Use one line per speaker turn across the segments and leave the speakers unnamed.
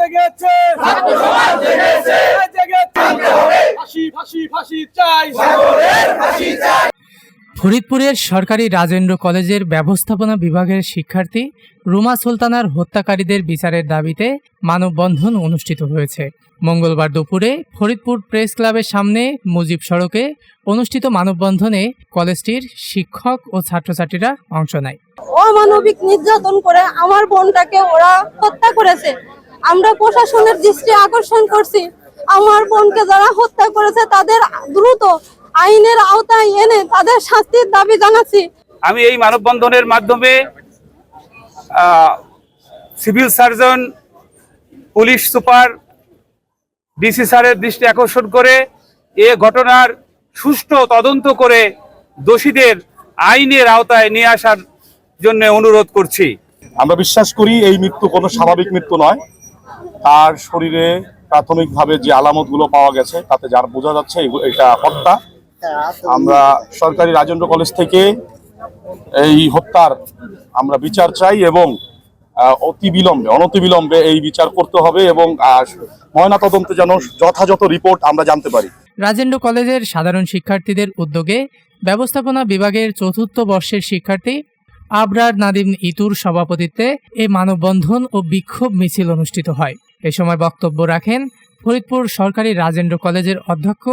জেগেছে, ছাত্র সমাজ জেগেছে, ফাঁসি ফাঁসি ফাঁসি চাই, ফাঁসি চাই।
ফরিদপুরের সরকারি রাজেন্দ্র কলেজের ব্যবস্থাপনা বিভাগের শিক্ষার্থী রুমা সুলতানার হত্যাকারীদের বিচারের দাবিতে মানববন্ধন অনুষ্ঠিত হয়েছে। মঙ্গলবার দুপুরে ফরিদপুর প্রেস ক্লাবের সামনে মুজিব সড়কে অনুষ্ঠিত মানববন্ধনে কলেজটির শিক্ষক ও ছাত্রছাত্রীরা অংশ নেয়।
অমানবিক নির্যাতন করে আমার বোনটাকে ওরা হত্যা করেছে। আমরা প্রশাসনের দৃষ্টি আকর্ষণ করছি, আমার বোনকে যারা হত্যা করেছে তাদের দ্রুত আইনের আওতায় এনে তাদের শাস্তির দাবি জানাচ্ছি।
আমি এই মানববন্ধনের মাধ্যমে civil surgeon, police super, DC স্যারের দৃষ্টি আকর্ষণ করে এ ঘটনার সুষ্ঠু তদন্ত করে দোষীদের আইনের আওতায় নিয়ে আসার জন্য অনুরোধ করছি।
আমরা বিশ্বাস করি এই মৃত্যু কোনো স্বাভাবিক মৃত্যু নয়। তার শরীরে প্রাথমিকভাবে যে আলামতগুলো পাওয়া গেছে তাতে যার বোঝা যাচ্ছে এটা হত্যা। আমরা সরকারি রাজেন্দ্র কলেজ থেকে এই হত্যার আমরা বিচার চাই এবং অনতিবিলম্বে এই বিচার করতে হবে এবং ময়নাতদন্তে যেন যথাযথ রিপোর্ট আমরা জানতে পারি।
রাজেন্দ্র কলেজের সাধারণ শিক্ষার্থীদের উদ্যোগে ব্যবস্থাপনা বিভাগের চতুর্থ বর্ষের শিক্ষার্থী আবরার নাদিম ইতুর সভাপতিত্বে এই মানববন্ধন ও বিক্ষোভ মিছিল অনুষ্ঠিত হয়। এ সময় বক্তব্য রাখেন ফরিদপুর সরকারি রাজেন্দ্র কলেজের অধ্যক্ষ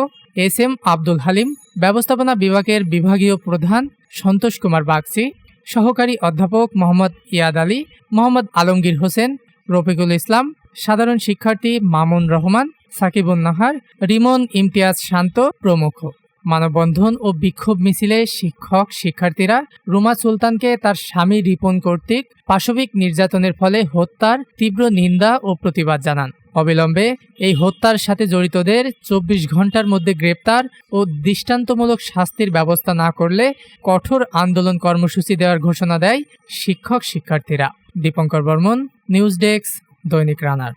এস.এম. আব্দুল হালিম, ব্যবস্থাপনা বিভাগের বিভাগীয় প্রধান সন্তোষ কুমার বাগচি, সহকারী অধ্যাপক মোহাম্মদ ইয়াদ আলী, মোহাম্মদ আলমগীর হোসেন, রফিকুল ইসলাম, সাধারণ শিক্ষার্থী মামুন রহমান, সাকিবুন নাহার, রিমন ইমতিয়াজ শান্ত প্রমুখ। মানববন্ধন ও বিক্ষোভ মিছিলে শিক্ষক শিক্ষার্থীরা রুমা সুলতানকে তার স্বামী রিপন কর্তৃক পাশবিক নির্যাতনের ফলে হত্যার তীব্র নিন্দা ও প্রতিবাদ জানান। অবিলম্বে এই হত্যার সাথে জড়িতদের 24 ঘন্টার মধ্যে গ্রেপ্তার ও দৃষ্টান্তমূলক শাস্তির ব্যবস্থা না করলে কঠোর আন্দোলন কর্মসূচি দেওয়ার ঘোষণা দেয় শিক্ষক শিক্ষার্থীরা। দীপঙ্কর বর্মন, নিউজ ডেস্ক, দৈনিক রানার।